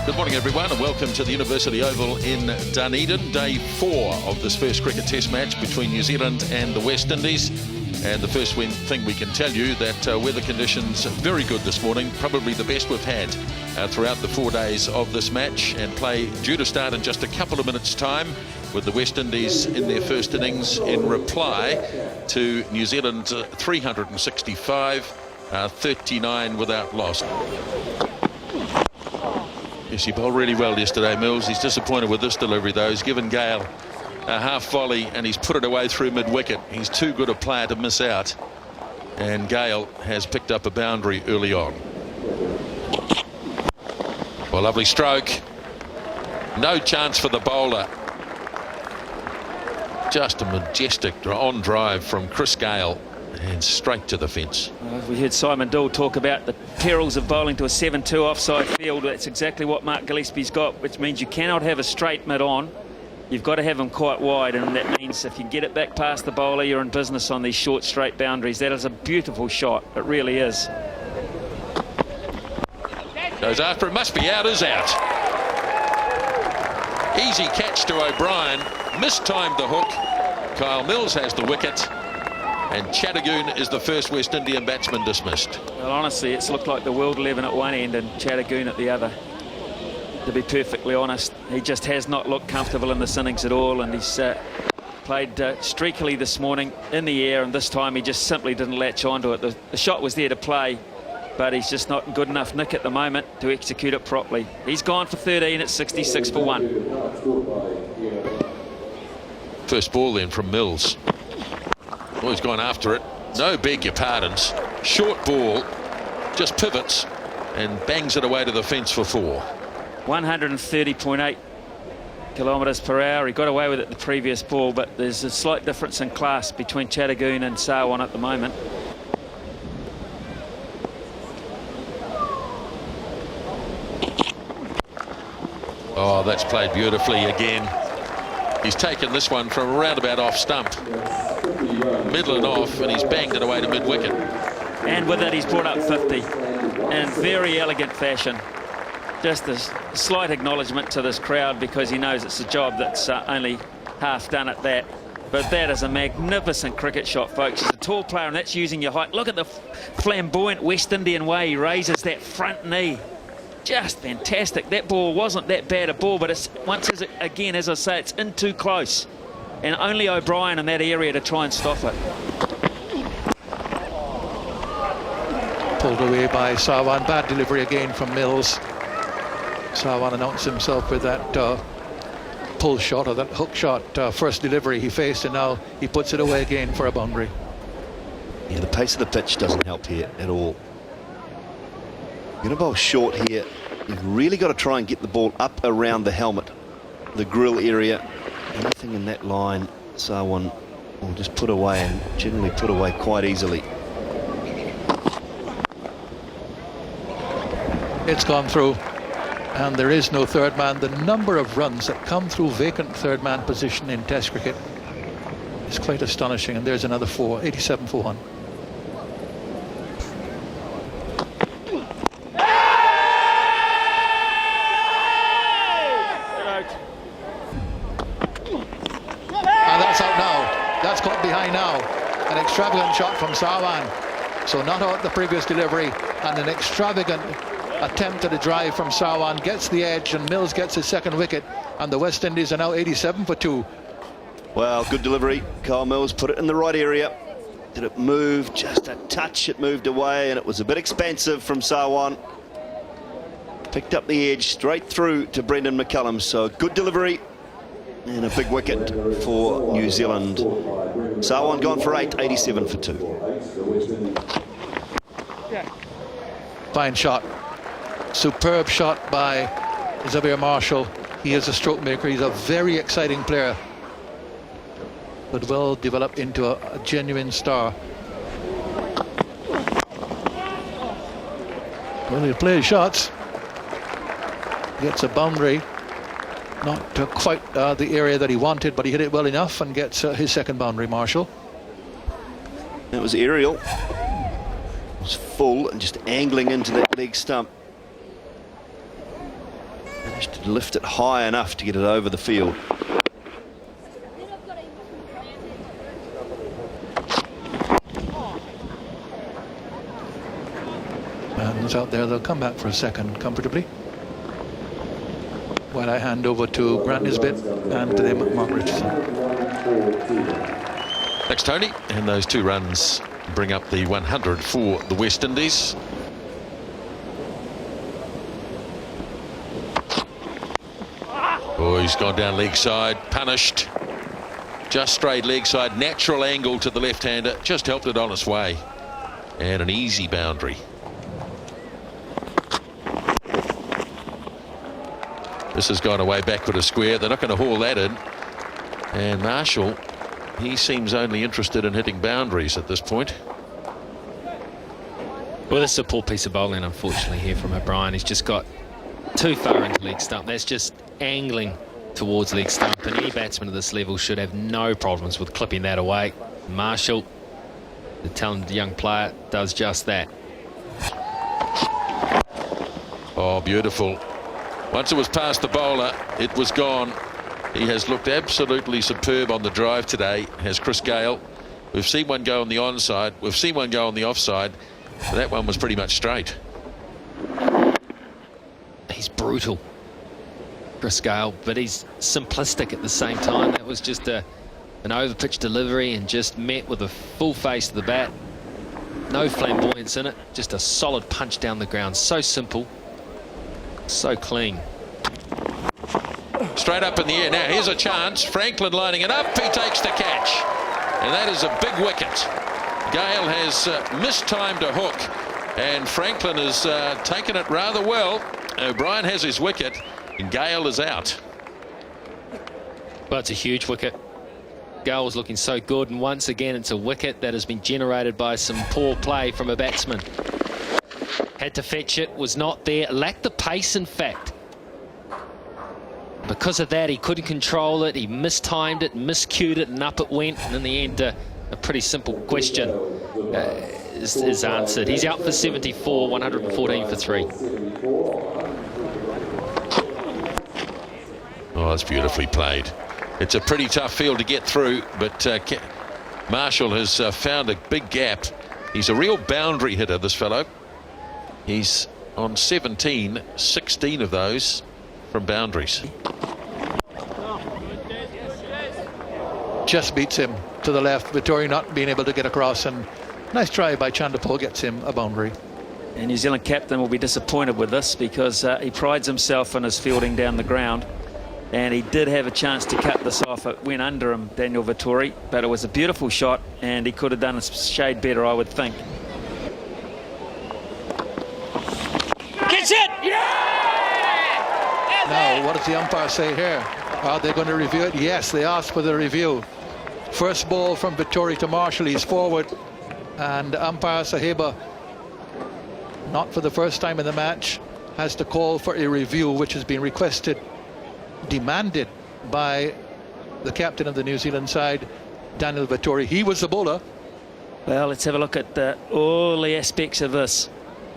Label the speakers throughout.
Speaker 1: Good morning, everyone, and welcome to the University Oval in Dunedin. Day 4 of this first cricket test match between New Zealand and the West Indies. And the first thing we can tell you that weather conditions very good this morning, probably the best we've had throughout the 4 days of this match, and play due to start in just a couple of minutes' time with the West Indies in their first innings in reply to New Zealand 365, 39 without loss. Yes, he bowled really well yesterday, Mills. He's disappointed with this delivery, though. He's given Gayle a half volley and he's put it away through mid-wicket. He's too good a player to miss out. And Gayle has picked up a boundary early on. Well, lovely stroke. No chance for the bowler. Just a majestic on drive from Chris Gayle and straight to the fence.
Speaker 2: We heard Simon Doull talk about the perils of bowling to a 7-2 offside field. That's exactly what Mark Gillespie's got, which means you cannot have a straight mid-on. You've got to have them quite wide, and that means if you get it back past the bowler, you're in business on these short, straight boundaries. That is a beautiful shot. It really is.
Speaker 1: Goes after it. Must be out. Is out. Easy catch to O'Brien. Mistimed the hook. Kyle Mills has the wicket. And Chattergoon is the first West Indian batsman dismissed.
Speaker 2: Well, honestly, it's looked like the world 11 at one end and Chattergoon at the other. To be perfectly honest, he just has not looked comfortable in this innings at all, and he's played streakily this morning in the air, and this time he just simply didn't latch onto it. The shot was there to play, but he's just not in good enough nick at the moment to execute it properly. He's gone for 13 at 66 for 1.
Speaker 1: First ball then from Mills. Oh, he's gone after it. No, beg your pardons. Short ball, just pivots and bangs it away to the fence for 4.
Speaker 2: 130.8 kilometres per hour. He got away with it the previous ball, but there's a slight difference in class between Chattergoon and Sewnarine at the moment.
Speaker 1: Oh, that's played beautifully again. He's taken this one from around about off stump. Middle and off, and he's banged it away to mid-wicket.
Speaker 2: And with it, he's brought up 50 in very elegant fashion. Just a slight acknowledgement to this crowd, because he knows it's a job that's only half done at that. But that is a magnificent cricket shot, folks. He's a tall player, and that's using your height. Look at the flamboyant West Indian way he raises that front knee. Just fantastic. That ball wasn't that bad a ball, but it's again, as I say, it's in too close. And only O'Brien in that area to try and stop it.
Speaker 3: Pulled away by Sewnarine. Bad delivery again from Mills. Sewnarine announced himself with that pull shot, or that hook shot, first delivery he faced, and now he puts it away again for a boundary.
Speaker 4: Yeah, the pace of the pitch doesn't help here at all. You're going to bowl short here. You've really got to try and get the ball up around the helmet, the grill area. Anything in that line, Sewnarine will just put away, and generally put away quite easily.
Speaker 3: It's gone through, and there is no third man. The number of runs that come through vacant third man position in Test cricket is quite astonishing, and there's another 4, 87 for 1. That's caught behind now. An extravagant shot from Sewnarine. So not out the previous delivery, and an extravagant attempt at a drive from Sewnarine. Gets the edge, and Mills gets his second wicket, and the West Indies are now 87 for 2.
Speaker 4: Well, good delivery. Kyle Mills put it in the right area. Did it move just a touch? It moved away, and it was a bit expansive from Sewnarine. Picked up the edge straight through to Brendan McCullum. So good delivery. And a big wicket for New Zealand. Sewnarine gone for 8, 87 for 2.
Speaker 3: Fine shot. Superb shot by Xavier Marshall. He is a stroke maker. He's a very exciting player, but will develop into a genuine star. Well, he'll play his shots. Gets a boundary. Not quite the area that he wanted, but he hit it well enough and gets his second boundary, Marshall.
Speaker 4: It was aerial. It was full and just angling into that leg stump. Managed to lift it high enough to get it over the field.
Speaker 3: Man's out there, they'll come back for a second comfortably. While I hand over to Grant Nisbet and to them, Mark Richardson.
Speaker 1: Thanks, Tony. And those 2 runs bring up the 100 for the West Indies. Oh, he's gone down leg side, punished. Just straight leg side, natural angle to the left-hander, just helped it on its way. And an easy boundary. This has gone away backward a square. They're not going to haul that in. And Marshall, he seems only interested in hitting boundaries at this point.
Speaker 5: Well, this is a poor piece of bowling, unfortunately, here from O'Brien. He's just got too far into leg stump. That's just angling towards leg stump, and any batsman at this level should have no problems with clipping that away. Marshall, the talented young player, does just that.
Speaker 1: Oh, beautiful. Once it was past the bowler, it was gone. He has looked absolutely superb on the drive today, has Chris Gayle. We've seen one go on the onside, we've seen one go on the offside. That one was pretty much straight.
Speaker 5: He's brutal, Chris Gayle, but he's simplistic at the same time. That was just an over-pitch delivery and just met with a full face to the bat. No flamboyance in it, just a solid punch down the ground. So simple, so clean.
Speaker 1: Straight up in the air. Now here's a chance. Franklin lining it up. He takes the catch. And that is a big wicket. Gayle has mistimed a hook. And Franklin has taken it rather well. O'Brien has his wicket. And Gayle is out.
Speaker 5: Well, it's a huge wicket. Gayle was looking so good. And once again, it's a wicket that has been generated by some poor play from a batsman. Had to fetch it. Was not there. Lacked the pace, in fact. Because of that, he couldn't control it. He mistimed it, miscued it, and up it went. And in the end, a pretty simple question is answered. He's out for 74, 114 for 3.
Speaker 1: Oh, that's beautifully played. It's a pretty tough field to get through, but Marshall has found a big gap. He's a real boundary hitter, this fellow. He's on 17, 16 of those from boundaries.
Speaker 3: Just beats him to the left. Vettori not being able to get across, and nice try by Chandapal gets him a boundary.
Speaker 2: And New Zealand captain will be disappointed with this because he prides himself on his fielding down the ground, and he did have a chance to cut this off. It went under him, Daniel Vettori, but it was a beautiful shot and he could have done a shade better, I would think.
Speaker 6: Gets it! Yeah!
Speaker 3: Now, what does the umpire say here? Are they going to review it? Yes, they asked for the review. First ball from Vettori to Marshall. He's forward, and umpire Saheba, not for the first time in the match, has to call for a review, which has been requested, demanded by the captain of the New Zealand side, Daniel Vettori. He was the bowler.
Speaker 2: Well, let's have a look at all the aspects of this.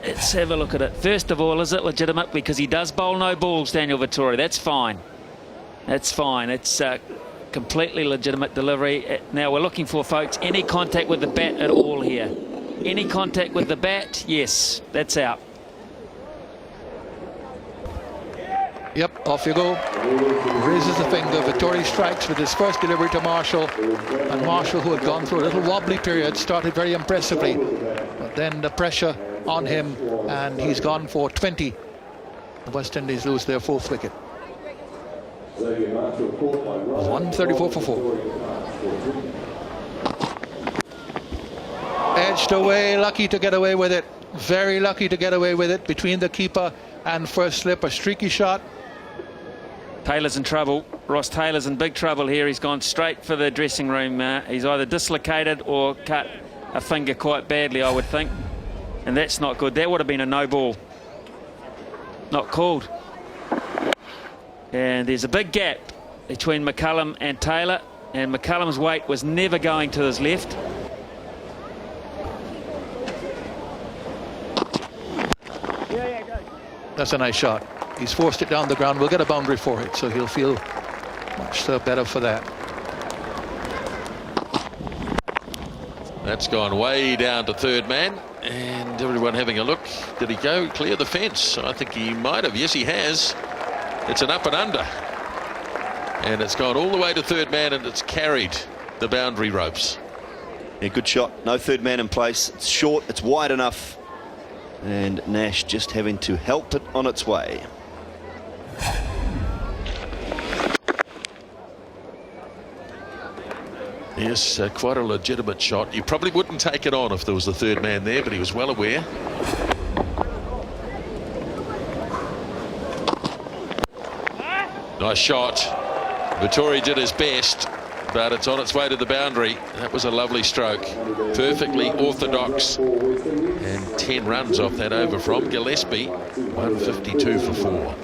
Speaker 2: Let's have a look at it. First of all, is it legitimate? Because he does bowl no balls, Daniel Vettori. That's fine. That's fine. It's completely legitimate delivery. Now we're looking for, folks, any contact with the bat at all here. Any contact with the bat? Yes, that's out.
Speaker 3: Yep, off you go. Raises the finger. Vettori strikes with his first delivery to Marshall. And Marshall, who had gone through a little wobbly period, started very impressively. But then the pressure on him, and he's gone for 20. The West Indies lose their 4th wicket. 134 for 4. Edged away, lucky to get away with it. Very lucky to get away with it. Between the keeper and first slip, a streaky shot.
Speaker 2: Taylor's in trouble. Ross Taylor's in big trouble here. He's gone straight for the dressing room. He's either dislocated or cut a finger quite badly, I would think. And that's not good. That would have been a no ball. Not called. And there's a big gap between McCullum and Taylor, and McCullum's weight was never going to his left.
Speaker 3: That's a nice shot. He's forced it down the ground. We'll get a boundary for it, so he'll feel much better for that.
Speaker 1: That's gone way down to third man, and everyone having a look. Did he go clear the fence? I think he might have. Yes, he has. It's an up and under, and it's gone all the way to third man, and it's carried the boundary ropes.
Speaker 4: Yeah, good shot. No third man in place. It's short, it's wide enough, and Nash just having to help it on its way.
Speaker 1: Yes, quite a legitimate shot. You probably wouldn't take it on if there was the third man there, but he was well aware. Nice shot. Vettori did his best, but it's on its way to the boundary. That was a lovely stroke. Perfectly orthodox. And 10 runs off that over from Gillespie. 152 for 4.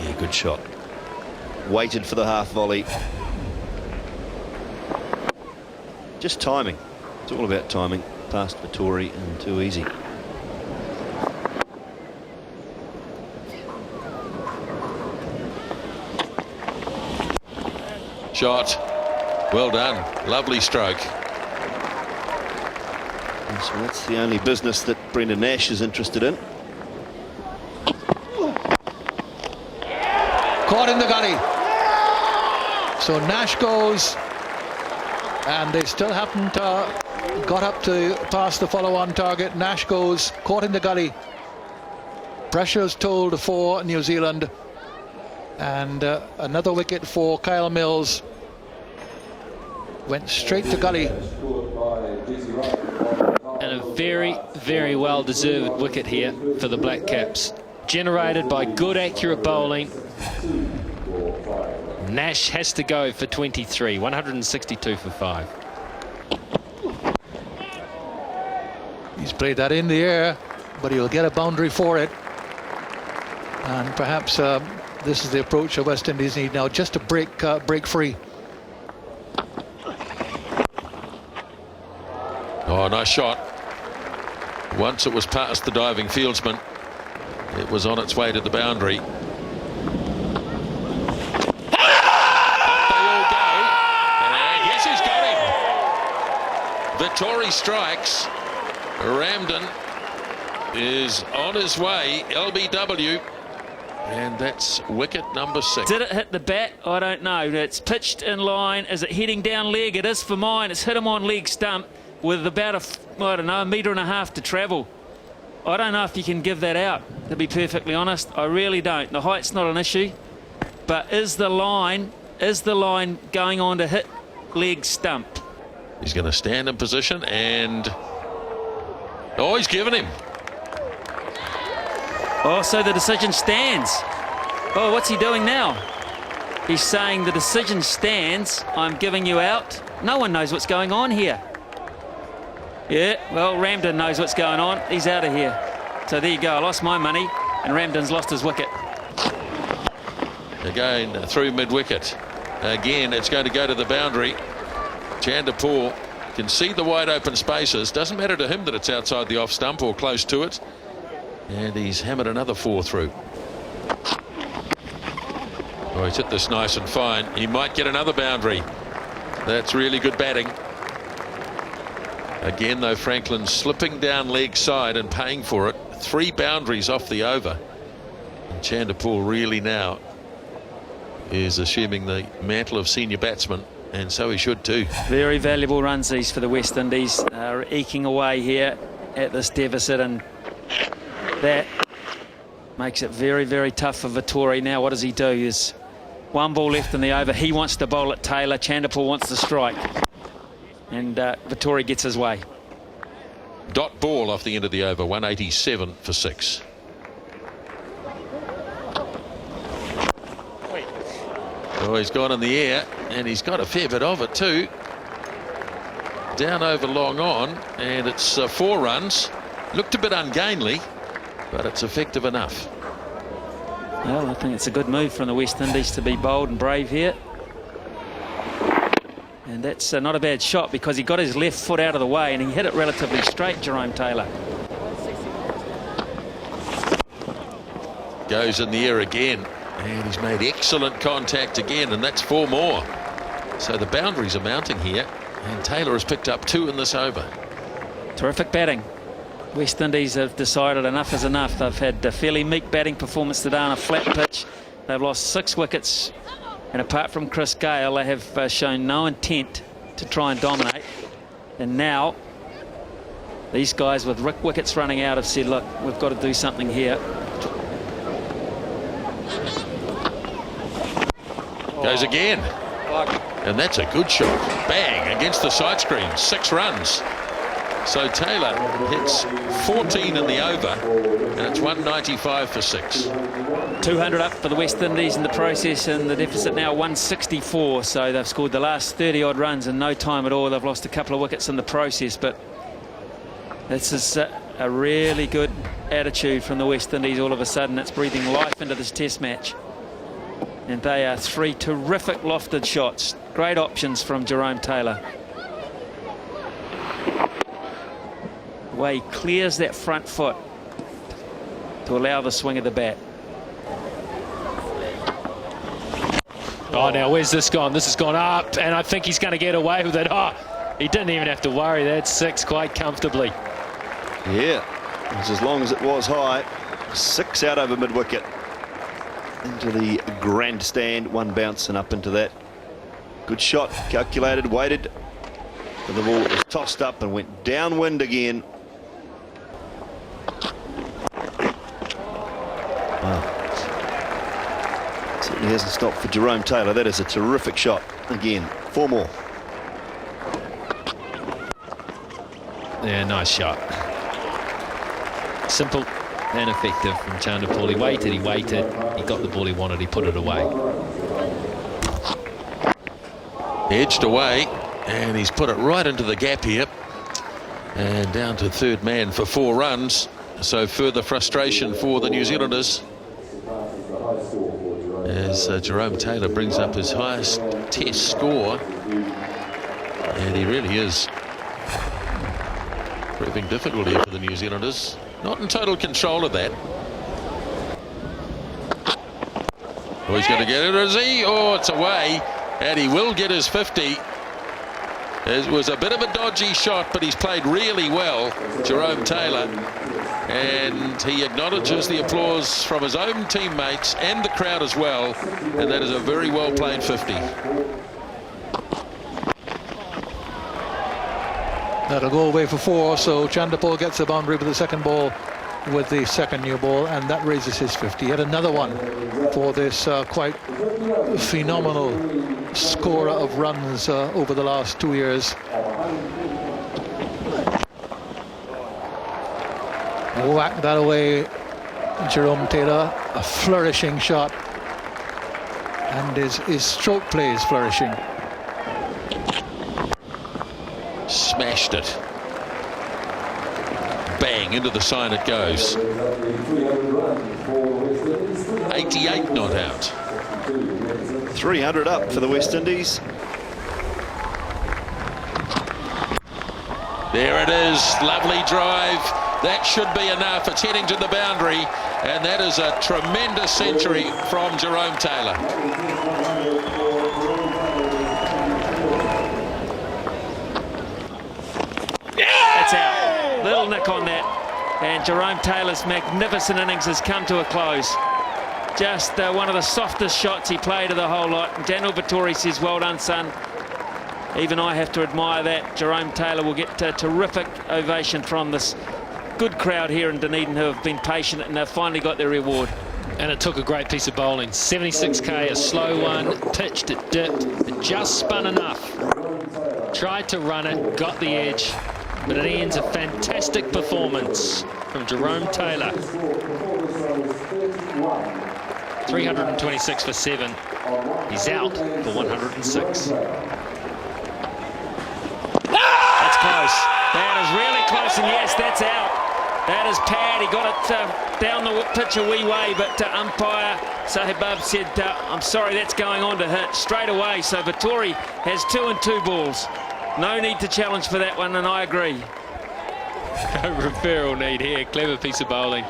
Speaker 4: Yeah, good shot. Waited for the half volley. Just timing. It's all about timing. Past Vettori and too easy.
Speaker 1: Shot. Well done. Lovely stroke.
Speaker 4: And so that's the only business that Brendan Nash is interested in.
Speaker 3: Caught in the gully. So Nash goes, and they still haven't got up to past the follow-on target. Nash goes, caught in the gully. Pressure's told for New Zealand, and another wicket for Kyle Mills. Went straight to gully.
Speaker 5: And a very, very well-deserved wicket here for the Black Caps. Generated by good, accurate bowling. Nash has to go for 23, 162 for 5.
Speaker 3: He's played that in the air, but he'll get a boundary for it. And perhaps this is the approach the West Indies need now, just to break free.
Speaker 1: Oh, nice shot. Once it was past the diving fieldsman, it was on its way to the boundary. Vettori strikes. Ramden is on his way. LBW, and that's wicket number 6.
Speaker 2: Did it hit the bat? I don't know. It's pitched in line. Is it heading down leg? It is for mine. It's hit him on leg stump with about a metre and a half to travel. I don't know if you can give that out, to be perfectly honest. I really don't. The height's not an issue, but is the line going on to hit leg stump?
Speaker 1: He's going to stand in position, and oh, he's given him.
Speaker 2: Oh, so the decision stands. Oh, what's he doing now? He's saying the decision stands. I'm giving you out. No one knows what's going on here. Yeah, well, Ramden knows what's going on. He's out of here. So there you go. I lost my money, and Ramden's lost his wicket.
Speaker 1: Again, through mid-wicket. Again, it's going to go to the boundary. Chanderpaul can see the wide open spaces. Doesn't matter to him that it's outside the off stump or close to it. And he's hammered another 4 through. Oh, he's hit this nice and fine. He might get another boundary. That's really good batting. Again, though, Franklin slipping down leg side and paying for it. 3 boundaries off the over. And Chanderpaul really now is assuming the mantle of senior batsman. And so he should too.
Speaker 2: Very valuable runs these for the West Indies. Eking away here at this deficit, and that makes it very, very tough for Vettori. Now what does he do? There's 1 ball left in the over. He wants to bowl at Taylor. Chanderpaul wants to strike. And Vettori gets his way.
Speaker 1: Dot ball off the end of the over. 187 for 6. Oh, he's gone in the air, and he's got a fair bit of it too. Down over long on, and it's 4 runs. Looked a bit ungainly, but it's effective enough.
Speaker 2: Well, I think it's a good move from the West Indies to be bold and brave here. And that's not a bad shot, because he got his left foot out of the way and he hit it relatively straight, Jerome Taylor.
Speaker 1: goes in the air again, and he's made excellent contact again, and that's 4 more. So the boundaries are mounting here, and Taylor has picked up 2 in this over.
Speaker 2: Terrific batting. West Indies have decided enough is enough. They've had a fairly meek batting performance today on a flat pitch. They've lost 6 wickets, and apart from Chris Gayle, they have shown no intent to try and dominate. And now these guys with wickets running out have said, look, we've got to do something here.
Speaker 1: Goes again, and that's a good shot. Bang, against the side screen, 6 runs. So Taylor hits 14 in the over, and it's 195 for 6.
Speaker 2: 200 up for the West Indies in the process, and the deficit now 164. So they've scored the last 30 odd runs in no time at all. They've lost a couple of wickets in the process, but this is a really good attitude from the West Indies. All of a sudden it's breathing life into this test match, and they are 3 terrific lofted shots. Great options from Jerome Taylor. The way he clears that front foot to allow the swing of the bat.
Speaker 5: Oh, now where's this gone? This has gone up, and I think he's going to get away with it. Oh, he didn't even have to worry. That's 6 quite comfortably.
Speaker 4: Yeah, it was as long as it was high. 6 out over mid-wicket. Into the grandstand, 1 bounce and up into that. Good shot, calculated, waited. And the ball was tossed up and went downwind again. Wow. Certainly hasn't stopped for Jerome Taylor. That is a terrific shot. Again, 4 more.
Speaker 5: Yeah, nice shot. Simple and effective from Chanderpaul. He waited, he got the ball he wanted, he put it away.
Speaker 1: Edged away, and he's put it right into the gap here, and down to third man for 4 runs. So further frustration for the New Zealanders as Jerome Taylor brings up his highest test score, and he really is proving difficult here for the New Zealanders. Not in total control of that. Oh, he's going to get it, is he? Oh, it's away, and he will get his 50. It was a bit of a dodgy shot, but he's played really well, Jerome Taylor, and he acknowledges the applause from his own teammates and the crowd as well, and that is a very well played 50.
Speaker 3: That'll go away for 4, so Chanderpaul gets the boundary with the second ball with the second new ball, and that raises his 50. Yet another one for this quite phenomenal scorer of runs over the last 2 years. Whack that away, Jerome Taylor. A flourishing shot, and his stroke play is flourishing.
Speaker 1: Smashed it. Bang, into the sign it goes. 88 not out.
Speaker 4: 300 up for the West Indies.
Speaker 1: There it is, lovely drive. That should be enough. It's heading to the boundary, and that is a tremendous century from Jerome Taylor.
Speaker 2: That's out. Little nick on that, and Jerome Taylor's magnificent innings has come to a close. Just one of the softest shots he played of the whole lot. And Daniel Vettori says, well done, son. Even I have to admire that. Jerome Taylor will get a terrific ovation from this good crowd here in Dunedin, who have been patient, and they've finally got their reward.
Speaker 5: And it took a great piece of bowling. 76k, a slow one, pitched, it dipped, it just spun enough. Tried to run it, got the edge, but it ends a fantastic performance from Jerome Taylor. 326 for 7. He's out for 106.
Speaker 2: That's close. That is really close, and yes, that's out. That is pad. He got it down the pitch a wee way, but umpire Sahibab said, I'm sorry, that's going on to hit straight away. So Vettori has 2 and 2 balls. No need to challenge for that one, and I agree.
Speaker 5: No referral need here. Clever piece of bowling.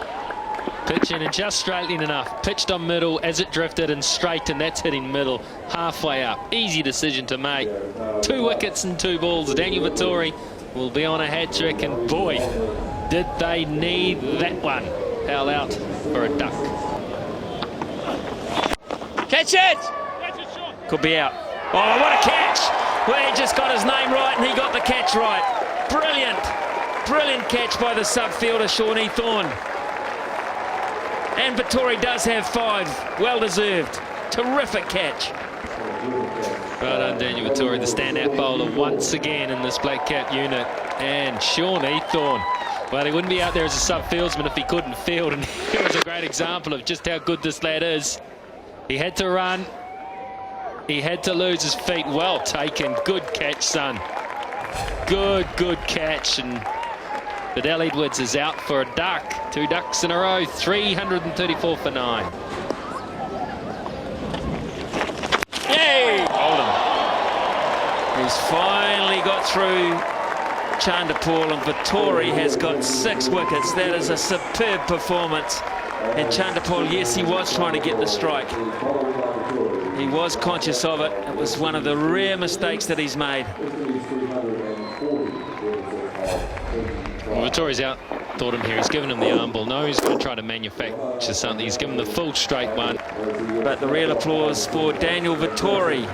Speaker 5: Pitching and just straightening enough. Pitched on middle as it drifted and straight, and that's hitting middle halfway up. Easy decision to make. 2 wickets and 2 balls. Daniel Vettori will be on a hat-trick, and boy, did they need that one. Held out for a duck.
Speaker 2: Catch it! Could be out. Oh, what a catch! Well, he just got his name right and he got the catch right. Brilliant. Brilliant catch by the sub-fielder, Sewnarine Chattergoon. And Vettori does have 5. Well deserved. Terrific catch.
Speaker 5: Well done, Daniel Vettori, the standout bowler once again in this black cap unit. And Sewnarine Chattergoon. Well, he wouldn't be out there as a sub-fieldsman if he couldn't field, and here was a great example of just how good this lad is. He had to run. He had to lose his feet. Well taken. Good catch, son. Good catch. And Fidel Edwards is out for a duck. 2 ducks in a row. 334 for 9.
Speaker 2: Yay! Hold him. He's finally got through Chanderpaul, and Vettori has got 6 wickets. That is a superb performance. And Chanderpaul, yes, he was trying to get the strike. He was conscious of it. It was one of the rare mistakes that he's made.
Speaker 5: Well, Vettori's out. Thought him here. He's given him the arm ball. No, he's going to try to manufacture something. He's given the full straight one.
Speaker 2: But the real applause for Daniel Vettori,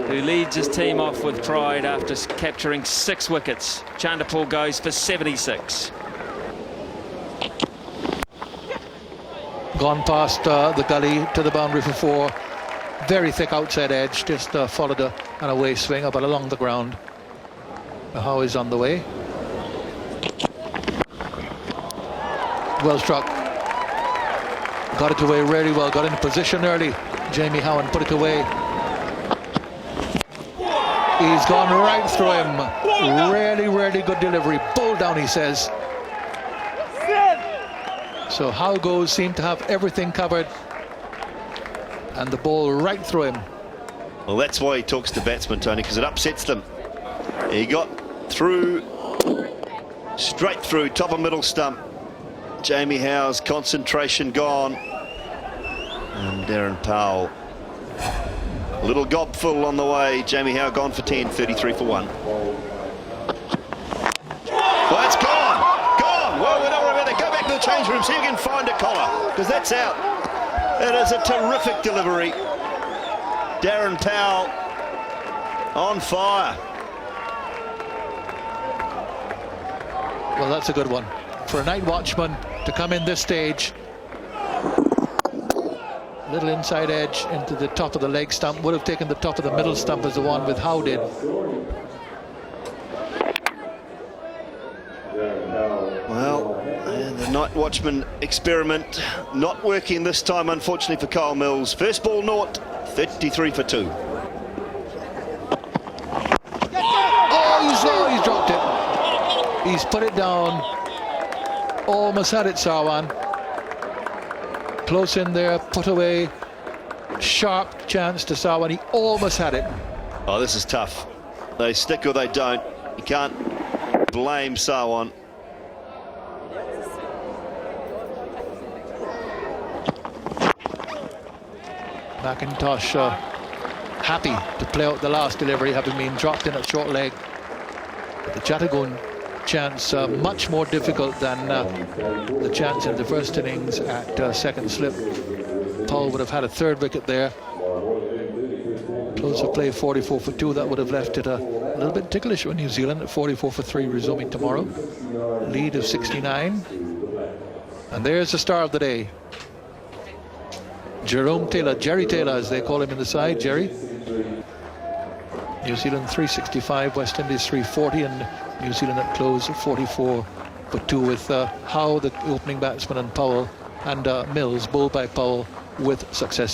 Speaker 2: who leads his team off with pride after capturing 6 wickets. Chanderpaul goes for 76.
Speaker 3: Gone past the gully to the boundary for 4. Very thick outside edge, just followed an away swing, but along the ground. How is on the way. Well struck. Got it away really well, got into position early. Jamie Howan put it away. He's gone right through him. Really good delivery. Bull down, he says. So Howe goes, seemed to have everything covered. And the ball right through him.
Speaker 4: Well, that's why he talks to batsmen, Tony, because it upsets them. He got through, straight through, top of middle stump. Jamie Howe's concentration gone. And Darren Powell, a little gobful on the way. Jamie Howe gone for 10, 33 for 1. Well, it's gone. Well, we're not about to go back to the change room so you can find a collar, because that's out. It is a terrific delivery. Darren Powell on fire.
Speaker 3: Well, that's a good one. For a night watchman to come in this stage. Little inside edge into the top of the leg stump. Would have taken the top of the middle stump as the one with Howe did.
Speaker 4: Well, the night watchman experiment not working this time, unfortunately, for Kyle Mills. First ball, naught, 33 for 2.
Speaker 3: Oh, he's dropped it. He's put it down. Almost had it, Sarwan. Close in there, put away. Sharp chance to Sarwan. He almost had it.
Speaker 4: Oh, this is tough. They stick or they don't. You can't blame Sarwan.
Speaker 3: McIntosh happy to play out the last delivery, having been dropped in at short leg. But the Chattergoon chance much more difficult than the chance in the first innings at second slip. Powell would have had a 3rd wicket there. Close of play, 44 for 2. That would have left it a little bit ticklish for New Zealand at 44 for 3, resuming tomorrow. Lead of 69. And there's the star of the day. Jerome Taylor, Jerry Taylor as they call him in the side, Jerry. New Zealand 365, West Indies 340, and New Zealand at close 44 for 2 with Howe, the opening batsman, and Powell and Mills, bowled by Powell, with success.